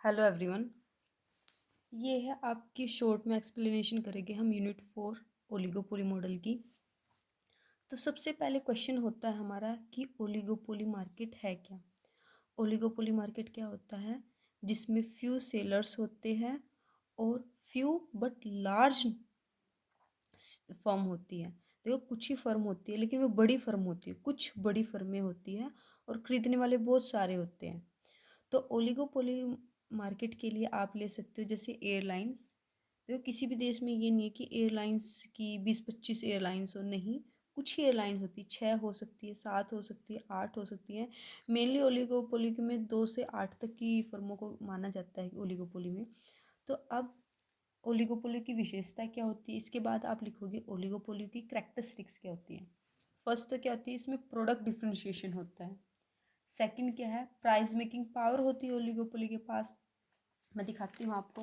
Hello everyone. ये है आपकी शॉर्ट में एक्सप्लेनेशन करेंगे हम यूनिट 4 ओलिगोपोली मॉडल की। तो सबसे पहले क्वेश्चन होता है हमारा कि ओलिगोपोली मार्केट है क्या। ओलिगोपोली मार्केट क्या होता है? जिसमें फ्यू सेलर्स होते हैं और फ्यू बट लार्ज फर्म होती है। देखो, कुछ ही फर्म होती है लेकिन वो बड़ी फर्म होती है, कुछ बड़ी फर्में होती हैं और खरीदने वाले बहुत सारे होते हैं। तो ओलिगोपोली मार्केट के लिए आप ले सकते हो जैसे एयरलाइंस। देखो, किसी भी देश में ये नहीं है कि एयरलाइंस की 20-25 एयरलाइंस हो, नहीं। कुछ ही एयरलाइंस होती है, 6 हो सकती है, 7 हो सकती है, 8 हो सकती है। मेनली ओलिगोपोली में 2 से 8 तक की फर्मों को माना जाता है ओलिगोपोली में। तो अब ओलिगोपोली की विशेषता क्या होती है, इसके बाद आप लिखोगे ओलिगोपोली की कैरेक्टरिस्टिक्स क्या होती है। फर्स्ट तो क्या होती है, इसमें प्रोडक्ट डिफरेंशिएशन होता है। सेकंड क्या है, प्राइस मेकिंग पावर होती है ओलिगोपोली के पास। मैं दिखाती हूँ आपको।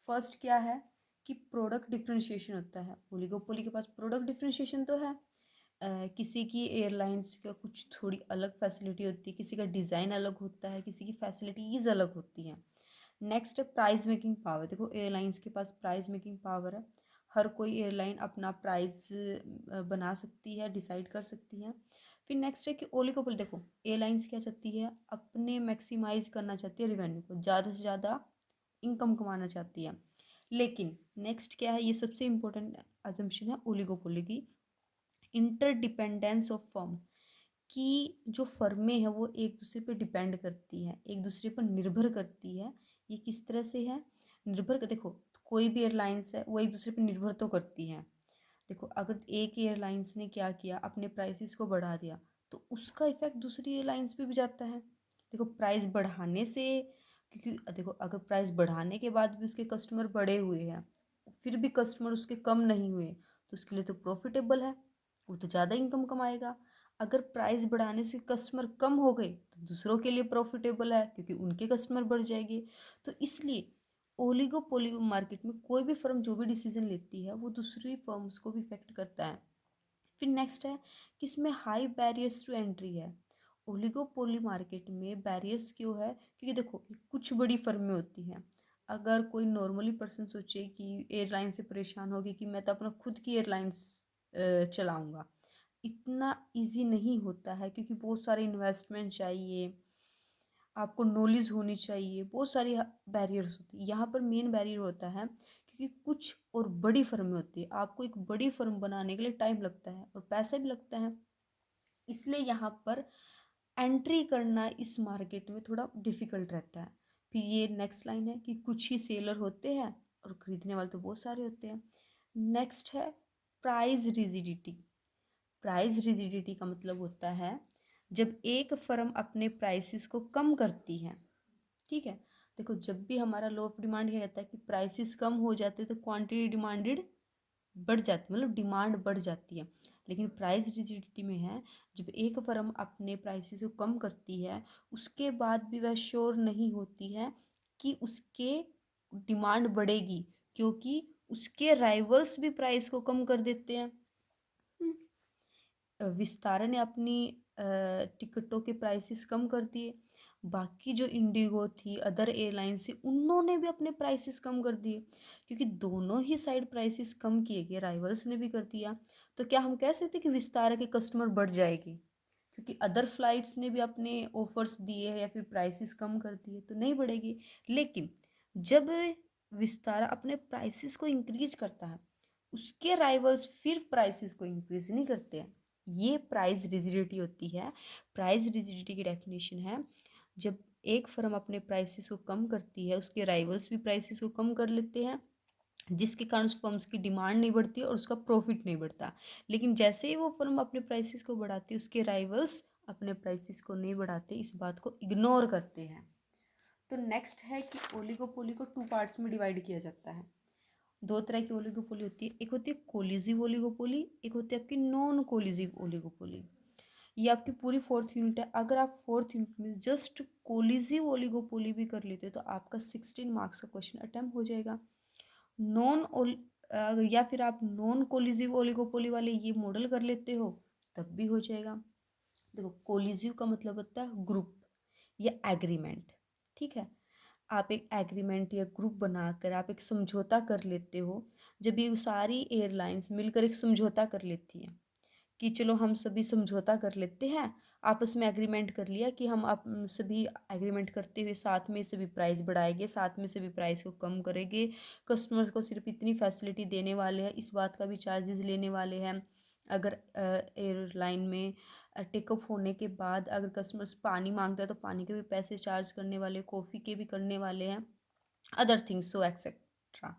फर्स्ट क्या है कि प्रोडक्ट डिफरेंशिएशन होता है। ओलिगोपोली के पास प्रोडक्ट डिफरेंशिएशन तो है। किसी की एयरलाइंस का कुछ थोड़ी अलग फैसिलिटी होती है, किसी का डिज़ाइन अलग होता है, किसी की फैसिलिटीज़ अलग होती हैं। नेक्स्ट है प्राइस मेकिंग पावर। देखो, एयरलाइंस के पास प्राइस मेकिंग पावर है। हर कोई एयरलाइन अपना प्राइस बना सकती है, डिसाइड कर सकती है। फिर नेक्स्ट है कि ओलिगोपोली, देखो एयरलाइंस क्या चाहती है, अपने मैक्सिमाइज करना चाहती है रेवेन्यू को, ज़्यादा से ज़्यादा इनकम कमाना चाहती है। लेकिन नेक्स्ट क्या है, ये सबसे इम्पोर्टेंट अजम्पशन है ओलिगोपोली की, इंटरडिपेंडेंस ऑफ फर्म। कि जो फर्में हैं वो एक दूसरे पर डिपेंड करती हैं, एक दूसरे पर निर्भर करती है। ये किस तरह से है निर्भर देखो, कोई भी एयरलाइंस है वो एक दूसरे पर निर्भर तो करती हैं। देखो, अगर एक एयरलाइंस ने क्या किया, अपने प्राइसेस को बढ़ा दिया, तो उसका इफेक्ट दूसरी एयरलाइंस पे भी जाता है। देखो, प्राइस बढ़ाने से, क्योंकि देखो अगर प्राइस बढ़ाने के बाद भी उसके कस्टमर बढ़े हुए हैं, फिर भी कस्टमर उसके कम नहीं हुए, तो उसके लिए तो प्रॉफिटेबल है, वो तो ज़्यादा इनकम कमाएगा। अगर प्राइस बढ़ाने से कस्टमर कम हो गए तो दूसरों के लिए प्रॉफिटेबल है, क्योंकि उनके कस्टमर बढ़ जाएंगे। तो इसलिए ओलिगोपोली मार्केट में कोई भी फर्म जो भी डिसीजन लेती है वो दूसरी फर्म्स को भी इफेक्ट करता है। फिर नेक्स्ट है कि इसमें हाई बैरियर्स टू एंट्री है। ओलिगोपोली मार्केट में बैरियर्स क्यों है, क्योंकि देखो कुछ बड़ी फर्में होती हैं। अगर कोई नॉर्मली पर्सन सोचे कि एयरलाइन से परेशान होगी कि मैं तो अपना खुद की एयरलाइंस चलाऊँगा, इतना इजी नहीं होता है, क्योंकि बहुत सारे इन्वेस्टमेंट चाहिए, आपको नॉलेज होनी चाहिए, बहुत सारी बैरियर्स होती है। यहाँ पर मेन बैरियर होता है क्योंकि कुछ और बड़ी फर्में होती है, आपको एक बड़ी फर्म बनाने के लिए टाइम लगता है और पैसा भी लगता है, इसलिए यहाँ पर एंट्री करना इस मार्केट में थोड़ा डिफिकल्ट रहता है। फिर ये नेक्स्ट लाइन है कि कुछ ही सेलर होते हैं और खरीदने वाले तो बहुत सारे होते हैं। नेक्स्ट है प्राइस रिजिडिटी। प्राइस रिजिडिटी का मतलब होता है जब एक फर्म अपने प्राइसेस को कम करती है। ठीक है, देखो जब भी हमारा लॉ ऑफ डिमांड क्या कहता है कि प्राइसेस कम हो जाते हैं तो क्वांटिटी डिमांडेड बढ़ जाती, मतलब डिमांड बढ़ जाती है। लेकिन प्राइस रिजिडिटी में है, जब एक फर्म अपने प्राइसेस को कम करती है उसके बाद भी वह श्योर नहीं होती है कि उसके डिमांड बढ़ेगी, क्योंकि उसके राइवल्स भी प्राइस को कम कर देते हैं। विस्तारा ने अपनी टिकटों के प्राइसेस कम कर दिए। बाकी जो इंडिगो थी, अदर एयरलाइंस थी, उन्होंने भी अपने प्राइसेस कम कर दिए, क्योंकि दोनों ही साइड प्राइसेस कम किए गए, राइवल्स ने भी कर दिया। तो क्या हम कह सकते कि विस्तारा के कस्टमर बढ़ जाएगी क्योंकि अदर फ्लाइट्स ने भी अपने ऑफर्स दिए हैं या फिर प्राइसेस कम कर दिए? तो नहीं बढ़ेगी। लेकिन जब विस्तारा अपने प्राइसेस को इंक्रीज करता है, उसके राइवल्स फिर प्राइसेस को इंक्रीज नहीं करते हैं। ये प्राइस रिजिडिटी होती है। प्राइस रिजिडिटी की डेफिनेशन है, जब एक फर्म अपने प्राइसेस को कम करती है उसके राइवल्स भी प्राइसेस को कम कर लेते हैं, जिसके कारण उस फर्म्स की डिमांड नहीं बढ़ती और उसका प्रॉफिट नहीं बढ़ता। लेकिन जैसे ही वो फर्म अपने प्राइसेस को बढ़ाती है उसके राइवल्स अपने प्राइसेस को नहीं बढ़ाते, इस बात को इग्नोर करते हैं। तो नेक्स्ट है कि ओलिगोपोली को 2 पार्ट्स में डिवाइड किया जाता है। 2 तरह की ओलिगोपोली होती है, एक होती है कोलिजिव ओलिगोपोली, एक होती है आपकी नॉन कोलिजिव ओलिगोपोली। ये आपकी पूरी 4th यूनिट है। अगर आप 4th यूनिट में जस्ट कोलिजिव ओलिगोपोली भी कर लेते तो आपका 16 मार्क्स का क्वेश्चन अटेम्प्ट हो जाएगा। नॉन ओल या फिर आप नॉन कोलिजिव ओलिगोपोली वाले ये मॉडल कर लेते हो तब भी हो जाएगा। देखो, कोलिजिव का मतलब होता है ग्रुप या एग्रीमेंट, ठीक है। आप एक एग्रीमेंट या ग्रुप बनाकर आप एक समझौता कर लेते हो। जब ये सारी एयरलाइंस मिलकर एक समझौता कर लेती हैं कि चलो हम सभी समझौता कर लेते हैं, आपस में एग्रीमेंट कर लिया कि हम आप सभी एग्रीमेंट करते हुए साथ में सभी प्राइस बढ़ाएंगे, साथ में सभी प्राइस को कम करेंगे, कस्टमर्स को सिर्फ इतनी फैसिलिटी देने वाले हैं, इस बात का भी चार्जेस लेने वाले हैं। अगर एयरलाइन में टेकअप होने के बाद अगर कस्टमर्स पानी मांगता है तो पानी के भी पैसे चार्ज करने वाले, कॉफ़ी के भी करने वाले हैं, अदर थिंग्स सो एक्सेट्रा।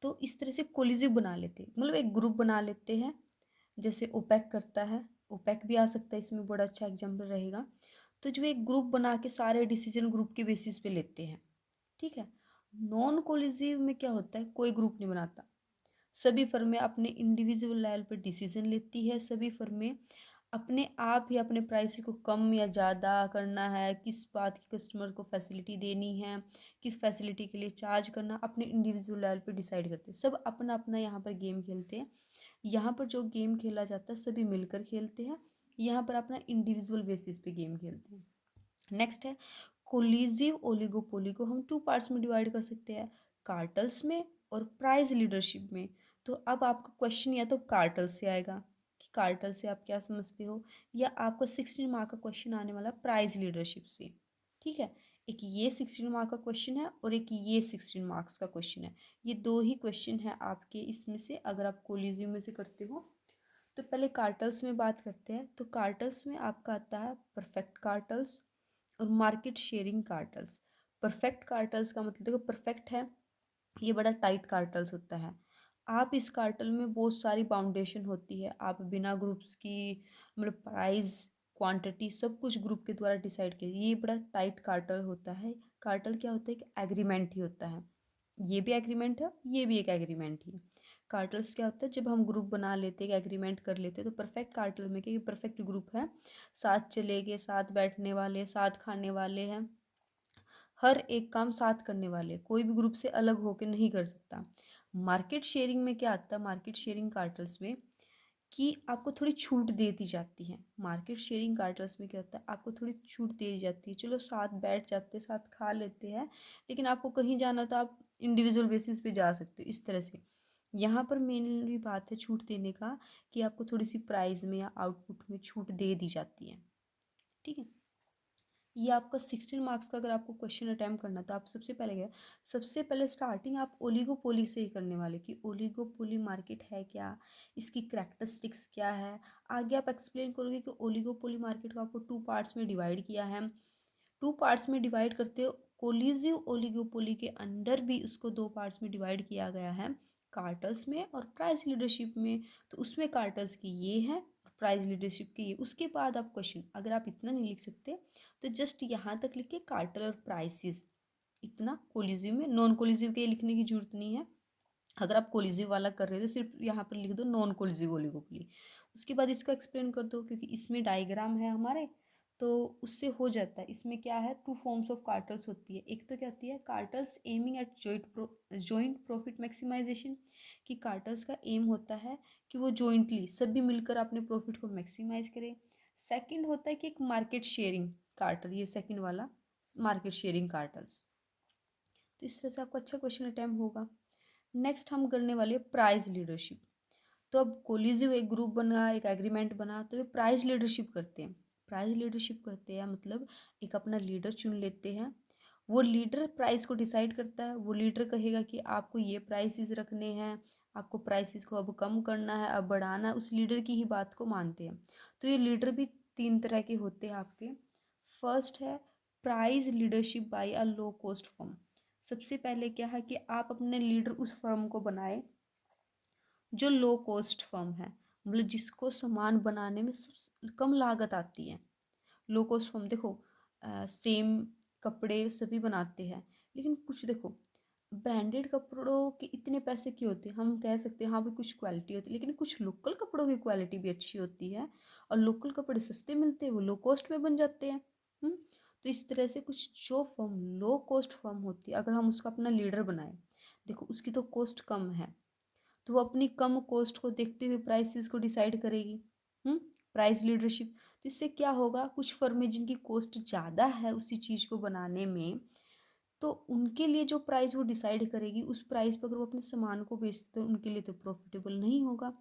तो इस तरह से कोलिजिव बना लेते हैं, मतलब एक ग्रुप बना लेते हैं, जैसे ओपेक करता है। ओपेक भी आ सकता है इसमें, बड़ा अच्छा एग्जाम्पल रहेगा। तो जो एक ग्रुप बना के सारे डिसीजन ग्रुप के बेसिस पे लेते हैं, ठीक है। नॉन कोलिजिव में क्या होता है, कोई ग्रुप नहीं बनाता, सभी फर्में अपने इंडिविजुअल लेवल पर डिसीजन लेती है। सभी फर्में अपने आप ही अपने प्राइस को कम या ज़्यादा करना है, किस बात की कस्टमर को फैसिलिटी देनी है, किस फैसिलिटी के लिए चार्ज करना, अपने इंडिविजुअल लेवल पे डिसाइड करते हैं। सब अपना अपना यहाँ पर गेम खेलते हैं। यहाँ पर जो गेम खेला जाता है सभी मिलकर खेलते हैं, यहाँ पर अपना इंडिविजुअल बेसिस पे गेम खेलते हैं। नेक्स्ट है कोलिजिव ओलिगोपोली को हम 2 पार्ट्स में डिवाइड कर सकते हैं, कार्टल्स में और प्राइस लीडरशिप में। तो अब आपका क्वेश्चन या तो कार्टल से आएगा कि कार्टल से आप क्या समझते हो, या आपका 16 मार्क का क्वेश्चन आने वाला प्राइस लीडरशिप से। ठीक है, एक ये 16 मार्क का क्वेश्चन है और एक ये 16 मार्क्स का क्वेश्चन है। ये दो ही क्वेश्चन है आपके इसमें से अगर आप कोलिजिव में से करते हो। तो पहले कार्टल्स में बात करते हैं। तो कार्टल्स में आपका आता है परफेक्ट कार्टल्स और market sharing cartels. Perfect cartels का मतलब देखो, परफेक्ट है ये बड़ा टाइट कार्टल्स होता है। आप इस कार्टल में बहुत सारी बाउंडेशन होती है, आप बिना ग्रुप्स की मतलब प्राइस क्वांटिटी सब कुछ ग्रुप के द्वारा डिसाइड किया, ये बड़ा टाइट कार्टल होता है। कार्टल क्या होता है, एक एग्रीमेंट ही होता है। ये भी एग्रीमेंट है, ये भी एक एग्रीमेंट ही है। कार्टल्स क्या होता है, जब हम ग्रुप बना लेते हैं, एग्रीमेंट कर लेते हैं, तो परफेक्ट कार्टल में क्या, परफेक्ट ग्रुप है, साथ चलेंगे, साथ बैठने वाले, साथ खाने वाले हैं, हर एक काम साथ करने वाले, कोई भी ग्रुप से अलग होकर नहीं कर सकता। मार्केट शेयरिंग में क्या आता है, मार्केट शेयरिंग कार्टल्स में कि आपको थोड़ी छूट दे दी जाती है। मार्केट शेयरिंग कार्टल्स में क्या होता है, आपको थोड़ी छूट दे दी जाती है, चलो साथ बैठ जाते हैं, साथ खा लेते हैं, लेकिन आपको कहीं जाना तो आप इंडिविजुअल बेसिस पे जा सकते हो, इस तरह से। यहाँ पर मेनली बात है छूट देने का, कि आपको थोड़ी सी प्राइस में या आउटपुट में छूट दे दी जाती है। ठीक है, ये आपका 16 मार्क्स का अगर आपको क्वेश्चन अटैम्प्ट करना तो आप सबसे पहले क्या, सबसे पहले स्टार्टिंग आप ओलिगोपोली से ही करने वाले कि ओलिगोपोली मार्केट है क्या, इसकी करैक्टरिस्टिक्स क्या है। आगे आप एक्सप्लेन करोगे कि ओलिगोपोली मार्केट को आपको 2 पार्ट्स में डिवाइड किया है। 2 पार्ट्स में डिवाइड करते हो, कोलिजिव ओलिगोपोली के अंडर भी उसको 2 पार्ट्स में डिवाइड किया गया है, कार्टल्स में और प्राइस लीडरशिप में। तो उसमें कार्टल्स की ये है और प्राइस लीडरशिप की ये। उसके बाद आप क्वेश्चन अगर आप इतना नहीं लिख सकते तो जस्ट यहाँ तक लिखे कार्टल और प्राइसेस, इतना कोलिजिव में। नॉन कोलिजिव के लिखने की जरूरत नहीं है, अगर आप कोलिजिव वाला कर रहे थे सिर्फ यहाँ पर लिख दो नॉन कोलिजिव ओलिगोपोली। उसके बाद इसको एक्सप्लेन कर दो, क्योंकि इसमें डायग्राम है हमारे, तो उससे हो जाता है। इसमें क्या है, 2 फॉर्म्स ऑफ कार्टल्स होती है। एक तो क्या होती है, cartels aiming at joint profit maximization, कि कार्टल्स का एम होता है कि वो जॉइंटली सभी मिलकर अपने प्रॉफिट को मैक्सिमाइज करें। सेकंड होता है कि एक मार्केट शेयरिंग कार्टल, ये सेकंड वाला मार्केट शेयरिंग कार्टल्स। तो इस तरह से आपको अच्छा क्वेश्चन अटैम्प्ट होगा। नेक्स्ट हम करने वाले प्राइस लीडरशिप। तो अब कोलिजिव एक ग्रुप बना, एक एग्रीमेंट बना, तो ये प्राइस लीडरशिप करते हैं। प्राइस लीडरशिप करते हैं मतलब एक अपना लीडर चुन लेते हैं, वो लीडर प्राइस को डिसाइड करता है। वो लीडर कहेगा कि आपको ये प्राइसेस रखने हैं, आपको प्राइसेस को अब कम करना है, अब बढ़ाना है, उस लीडर की ही बात को मानते हैं। तो ये लीडर भी 3 तरह के होते हैं आपके। फर्स्ट है प्राइस लीडरशिप बाय अ लो कॉस्ट फर्म। सबसे पहले क्या है कि आप अपने लीडर उस फर्म को बनाए जो लो कॉस्ट फर्म है, मतलब जिसको सामान बनाने में कम लागत आती है। लो कॉस्ट फर्म देखो, सेम कपड़े सभी बनाते हैं, लेकिन कुछ देखो ब्रांडेड कपड़ों के इतने पैसे क्यों होते हैं, हम कह सकते हैं हाँ भाई कुछ क्वालिटी होती है, लेकिन कुछ लोकल कपड़ों की क्वालिटी भी अच्छी होती है, और लोकल कपड़े सस्ते मिलते हैं, वो लो कॉस्ट में बन जाते हैं। तो इस तरह से कुछ जो फर्म लो कॉस्ट फर्म होती है, अगर हम उसका अपना लीडर बनाए, देखो उसकी तो कॉस्ट कम है, तो वो अपनी कम कॉस्ट को देखते हुए प्राइसेस को डिसाइड करेगी। Price leadership. तो इससे क्या होगा, कुछ फर्में जिनकी कॉस्ट ज़्यादा है उसी चीज़ को बनाने में, तो उनके लिए जो प्राइस वो डिसाइड करेगी, उस प्राइस पर अगर वो अपने सामान को बेचते हैं तो उनके लिए तो प्रॉफिटेबल नहीं होगा।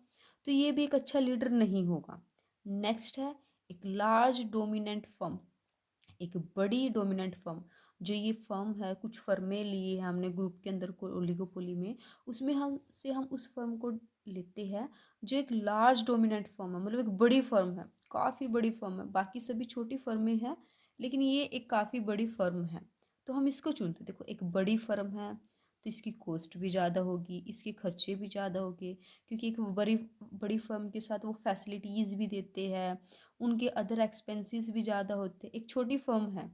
तो ये भी एक अच्छा लीडर नहीं होगा। नेक्स्ट है एक लार्ज डोमिनेंट फर्म, एक बड़ी डोमिनेंट फर्म। जो ये फर्म है, कुछ फर्में लिए हैं हमने ग्रुप के अंदर को ओलिगोपोली में, उसमें हम उस फर्म को लेते हैं जो एक लार्ज डोमिनेंट फर्म है, मतलब एक बड़ी फर्म है, काफ़ी बड़ी फर्म है। बाकी सभी छोटी फर्में हैं लेकिन ये एक काफ़ी बड़ी फर्म है, तो हम इसको चुनते। देखो एक बड़ी फर्म है तो इसकी कॉस्ट भी ज़्यादा होगी, इसके खर्चे भी ज़्यादा होंगे, क्योंकि एक बड़ी बड़ी फर्म के साथ वो फैसिलिटीज़ भी देते हैं, उनके अदर एक्सपेंसेस भी ज़्यादा होते हैं। एक छोटी फर्म है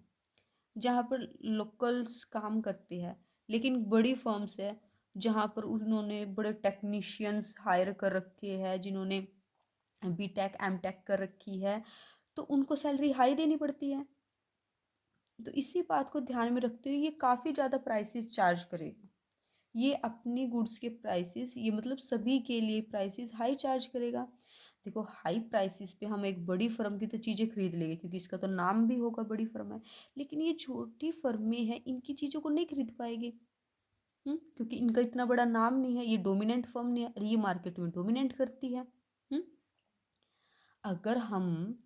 जहाँ पर लोकल्स काम करते हैं, लेकिन बड़ी फर्म्स है जहाँ पर उन्होंने बड़े टेक्नीशियंस हायर कर रखे हैं, जिन्होंने बीटेक एमटेक कर रखी है, तो उनको सैलरी हाई देनी पड़ती है। तो इसी बात को ध्यान में रखते हुए ये काफ़ी ज़्यादा प्राइसेस चार्ज करेगा। ये अपनी गुड्स के प्राइसेस, ये मतलब सभी के लिए प्राइसेस हाई चार्ज करेगा। देखो हाई प्राइसेस पे हम एक बड़ी फर्म की तो चीज़ें खरीद लेंगे क्योंकि इसका तो नाम भी होगा बड़ी फर्म है, लेकिन ये छोटी फर्में हैं, इनकी चीज़ों को नहीं खरीद पाएगी। क्योंकि इनका इतना बड़ा नाम नहीं है, ये डोमिनेंट फर्म नहीं है और ये मार्केट में डोमिनेट करती है। अगर हम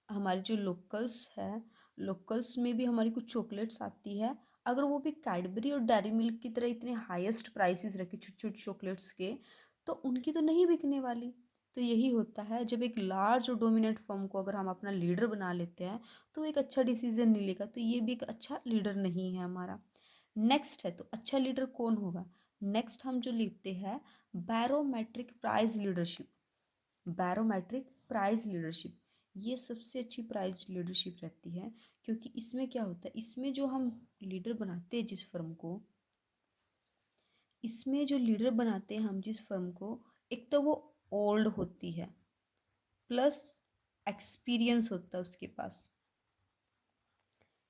हमारे जो लोकल्स है, लोकल्स में भी हमारी कुछ चॉकलेट्स आती है, अगर वो भी कैडबरी और डेयरी मिल्क की तरह इतने हाईएस्ट प्राइसेस रखे छोटे छोटे चॉकलेट्स के, तो उनकी तो नहीं बिकने वाली। तो यही होता है, जब एक लार्ज और डोमिनेंट फर्म को अगर हम अपना लीडर बना लेते हैं तो एक अच्छा डिसीजन नहीं लेगा, तो ये भी एक अच्छा लीडर नहीं है हमारा। नेक्स्ट है, तो अच्छा लीडर कौन होगा। नेक्स्ट हम जो लिखते हैं barometric price leadership. Barometric price leadership, ये सबसे अच्छी प्राइस लीडरशिप रहती है, क्योंकि इसमें क्या होता है, इसमें जो हम लीडर बनाते हैं जिस फर्म को, इसमें जो लीडर बनाते हैं हम जिस फर्म को, एक तो वो ओल्ड होती है प्लस एक्सपीरियंस होता है उसके पास।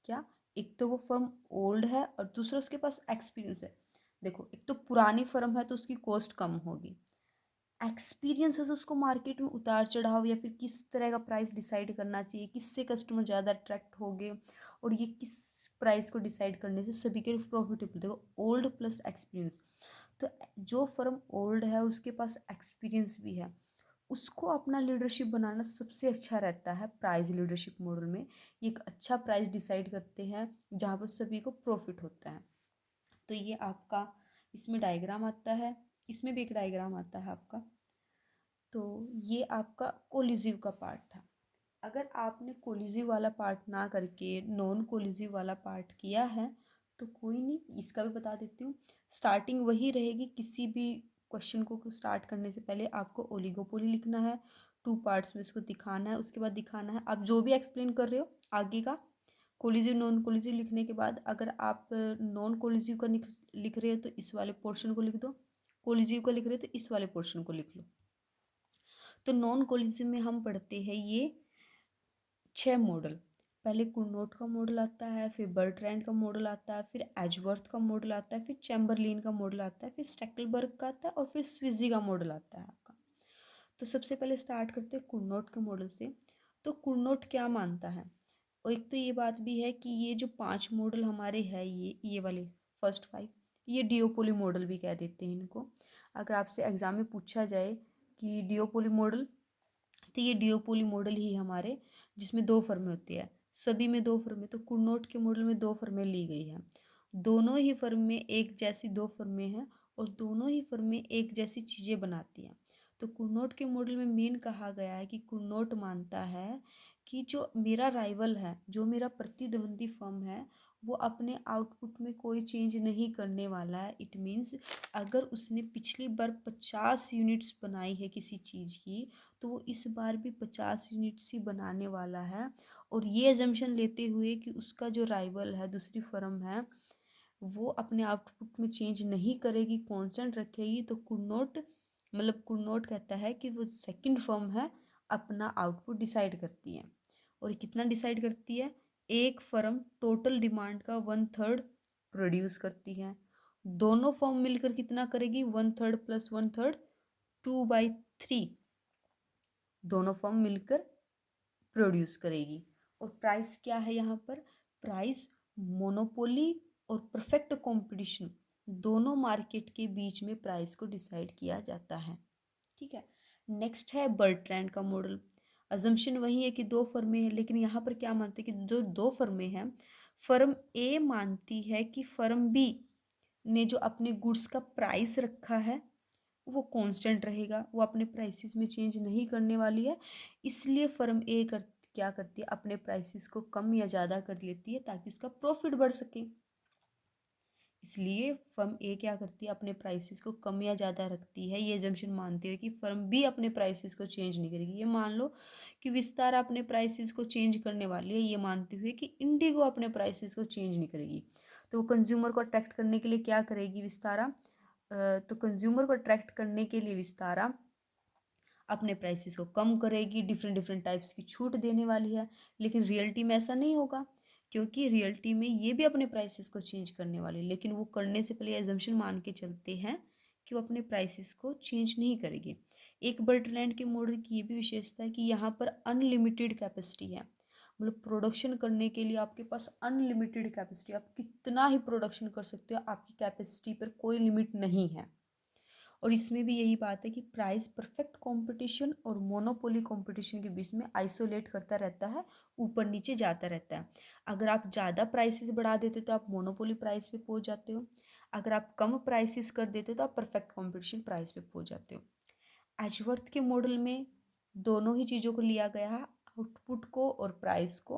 क्या, एक तो वो फर्म ओल्ड है और दूसरा उसके पास एक्सपीरियंस है। देखो एक तो पुरानी फर्म है तो उसकी कॉस्ट कम होगी, एक्सपीरियंस है तो उसको मार्केट में उतार चढ़ाव या फिर किस तरह का प्राइस डिसाइड करना चाहिए, किससे कस्टमर ज़्यादा अट्रैक्ट होंगे और ये किस प्राइस को डिसाइड करने से सभी के प्रॉफिटेबल। देखो ओल्ड प्लस एक्सपीरियंस, तो जो फर्म ओल्ड है उसके पास एक्सपीरियंस भी है, उसको अपना लीडरशिप बनाना सबसे अच्छा रहता है प्राइस लीडरशिप मॉडल में। ये एक अच्छा प्राइस डिसाइड करते हैं जहाँ पर सभी को प्रॉफिट होता है। तो ये आपका इसमें डायग्राम आता है, इसमें भी एक डायग्राम आता है आपका। तो ये आपका कोलिजिव का पार्ट था। अगर आपने कोलिजिव वाला पार्ट ना करके नॉन कोलिजिव वाला पार्ट किया है तो कोई नहीं, इसका भी बता देती हूँ। स्टार्टिंग वही रहेगी, किसी भी क्वेश्चन को स्टार्ट करने से पहले आपको ओलिगोपोली लिखना है, 2 पार्ट्स में इसको दिखाना है, उसके बाद दिखाना है आप जो भी एक्सप्लेन कर रहे हो आगे का। कोलिजिव नॉन कोलिजिव लिखने के बाद अगर आप नॉन कोलिजिव का लिख रहे हो तो इस वाले पोर्शन को लिख दो, कोलिजिव का लिख रहे हो तो इस वाले पोर्शन को लिख लो। तो नॉन कोलिजिव में हम पढ़ते हैं ये 6 मॉडल। पहले कुर्नोट का मॉडल आता है, फिर बर्ट्रैंड का मॉडल आता है, फिर एजवर्थ का मॉडल आता है, फिर चैम्बरलिन का मॉडल आता है, फिर स्टेकलबर्ग का आता है और फिर स्विजी का मॉडल आता है आपका। तो सबसे पहले स्टार्ट करते हैं कुर्नोट के मॉडल से। तो कुर्नोट क्या मानता है, और एक तो ये बात भी है कि ये जो 5 मॉडल हमारे हैं, ये वाले फर्स्ट 5, ये डिओपोली मॉडल भी कह देते हैं इनको। अगर आपसे एग्जाम में पूछा जाए कि डिओपोली मॉडल, तो ये डिओपोली मॉडल ही हमारे, जिसमें 2 फर्में होती है, सभी में 2 फर्में। तो कुर्नोट के मॉडल में 2 फर्में ली गई हैं, दोनों ही फर्म में एक जैसी 2 फर्में हैं और दोनों ही फर्में एक जैसी चीज़ें बनाती हैं। तो कुर्नोट के मॉडल में मेन कहा गया है कि कुर्नोट मानता है कि जो मेरा राइवल है, जो मेरा प्रतिद्वंदी फर्म है, वो अपने आउटपुट में कोई चेंज नहीं करने वाला है। इट मीन्स अगर उसने पिछली बार 50 यूनिट्स बनाई है किसी चीज़ की, तो वो इस बार भी 50 यूनिट्स ही बनाने वाला है। और ये एजम्पशन लेते हुए कि उसका जो राइवल है, दूसरी फर्म है, वो अपने आउटपुट में चेंज नहीं करेगी, कांस्टेंट रखेगी, तो कुर्नोट मतलब कुर्नोट कहता है कि वो सेकंड फर्म है अपना आउटपुट डिसाइड करती है। और ये कितना डिसाइड करती है, एक फर्म टोटल डिमांड का 1/3 प्रोड्यूस करती है, दोनों फर्म मिलकर कितना करेगी, 1/3 + 1/3 2/3, दोनों फर्म मिलकर प्रोड्यूस करेगी। और प्राइस क्या है यहाँ पर? प्राइस मोनोपोली और परफेक्ट कंपटीशन दोनों मार्केट के बीच में प्राइस को डिसाइड किया जाता है। ठीक है। नेक्स्ट है बर्ट्रैंड का मॉडल। अजम्पशन वही है कि दो फर्में हैं, लेकिन यहाँ पर क्या मानते हैं कि जो दो फर्में हैं, फर्म ए मानती है कि फर्म बी ने जो अपने गुड्स का प्राइस रखा है वो कांस्टेंट रहेगा, वो अपने प्राइसेस में चेंज नहीं करने वाली है। इसलिए फर्म ए क्या करती है, अपने प्राइसेस को कम या ज़्यादा कर लेती है ताकि उसका प्रॉफिट बढ़ सके। इसलिए फर्म ए क्या करती है, अपने प्राइसेस को कम या ज़्यादा रखती है। ये एजम्पशन मानते हुए कि फर्म बी अपने प्राइसेस को चेंज नहीं करेगी। ये मान लो कि विस्तारा अपने प्राइसेस को चेंज करने वाली है, ये मानते हुए कि इंडिगो अपने प्राइसेस को चेंज नहीं करेगी। तो वो कंज्यूमर को अट्रैक्ट करने के लिए क्या करेगी विस्तारा? तो कंज्यूमर को अट्रैक्ट करने के लिए विस्तारा अपने प्राइसेस को कम करेगी, डिफरेंट डिफरेंट टाइप्स की छूट देने वाली है। लेकिन रियलिटी में ऐसा नहीं होगा, क्योंकि रियलिटी में ये भी अपने प्राइसेस को चेंज करने वाली है, लेकिन वो करने से पहले एजम्पशन मान के चलते हैं कि वो अपने प्राइसेस को चेंज नहीं करेगी। एक बर्टलैंड के मॉडल की ये भी विशेषता है कि यहाँ पर अनलिमिटेड कैपेसिटी है। मतलब प्रोडक्शन करने के लिए आपके पास अनलिमिटेड कैपेसिटी, आप कितना ही प्रोडक्शन कर सकते हो, आपकी कैपेसिटी पर कोई लिमिट नहीं है। और इसमें भी यही बात है कि प्राइस परफेक्ट कंपटीशन और मोनोपोली कंपटीशन के बीच में आइसोलेट करता रहता है, ऊपर नीचे जाता रहता है। अगर आप ज़्यादा प्राइसेस बढ़ा देते तो आप मोनोपोली प्राइस पे पहुंच जाते हो, अगर आप कम प्राइसेस कर देते तो आप परफेक्ट कंपटीशन प्राइस पे पहुंच जाते हो। एजवर्थ के मॉडल में दोनों ही चीज़ों को लिया गया है, आउटपुट को और प्राइस को।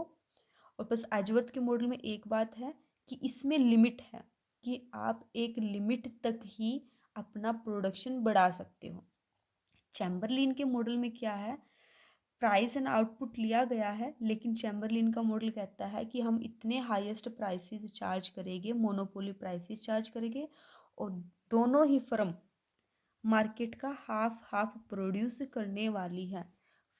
और बस एजवर्थ के मॉडल में एक बात है कि इसमें लिमिट है कि आप एक लिमिट तक ही अपना प्रोडक्शन बढ़ा सकते हो। चैम्बरलिन के मॉडल में क्या है, प्राइस एंड आउटपुट लिया गया है, लेकिन चैम्बरलिन का मॉडल कहता है कि हम इतने हाईएस्ट प्राइसेस चार्ज करेंगे, मोनोपोली प्राइसेस चार्ज करेंगे, और दोनों ही फर्म मार्केट का हाफ हाफ प्रोड्यूस करने वाली है।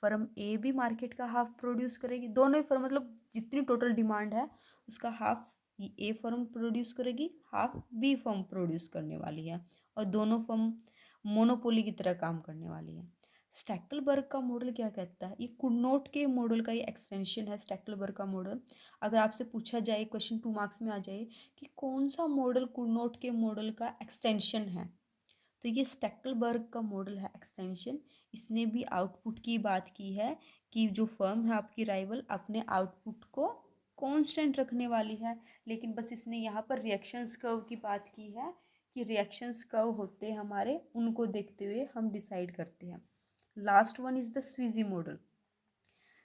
फर्म ए भी मार्केट का हाफ प्रोड्यूस करेगी, दोनों ही फर्म मतलब जितनी टोटल डिमांड है उसका हाफ ए फर्म प्रोड्यूस करेगी, हाफ बी फर्म प्रोड्यूस करने वाली है, और दोनों फर्म मोनोपोली की तरह काम करने वाली है। स्टैकलबर्ग का मॉडल क्या कहता है, ये कुर्नोट के मॉडल का ये एक्सटेंशन है स्टैकलबर्ग का मॉडल। अगर आपसे पूछा जाए, क्वेश्चन 2 मार्क्स में आ जाए कि कौन सा मॉडल कुर्नोट के मॉडल का एक्सटेंशन है, तो ये स्टैकलबर्ग का मॉडल है एक्सटेंशन। इसने भी आउटपुट की बात की है कि जो फर्म है आपकी राइवल अपने आउटपुट को कांस्टेंट रखने वाली है, लेकिन बस इसने यहाँ पर रिएक्शंस कर्व की बात की है कि रिएक्शंस कर्व होते हैं हमारे, उनको देखते हुए हम डिसाइड करते हैं। Last one is the Sweezy model.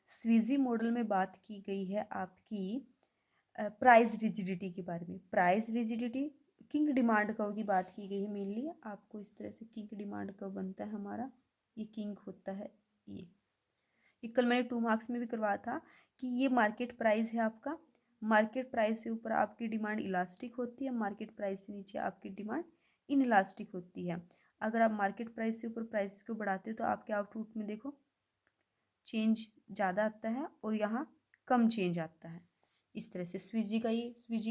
Sweezy model में बात की गई है आपकी प्राइस रिजिडिटी के बारे में। Price rigidity, king demand curve की बात की गई है मेनली। आपको इस तरह से किंग डिमांड कर्व बनता है हमारा, ये किंग होता है ये कल मैंने 2 मार्क्स में भी करवाया था कि ये मार्केट प्राइस है आपका। मार्केट प्राइस से ऊपर आपकी डिमांड इलास्टिक होती है, मार्केट प्राइस से नीचे आपकी डिमांड इन इलास्टिक होती है। अगर आप मार्केट प्राइस से ऊपर प्राइस को बढ़ाते हो तो आपके आउटपुट में देखो चेंज ज़्यादा आता है और यहाँ कम चेंज आता है। इस तरह से स्विजी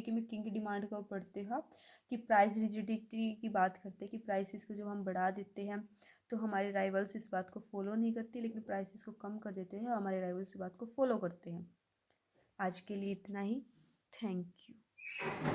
के में किंग डिमांड का पढ़ते हो आप कि प्राइस रिजिडिटी की बात करते हैं कि प्राइसेस को जब हम बढ़ा देते हैं तो हमारे राइवल्स इस बात को फॉलो नहीं करते, लेकिन प्राइसेस को कम कर देते हैं हमारे राइवल्स इस बात को फॉलो करते हैं। आज के लिए इतना ही। Thank you.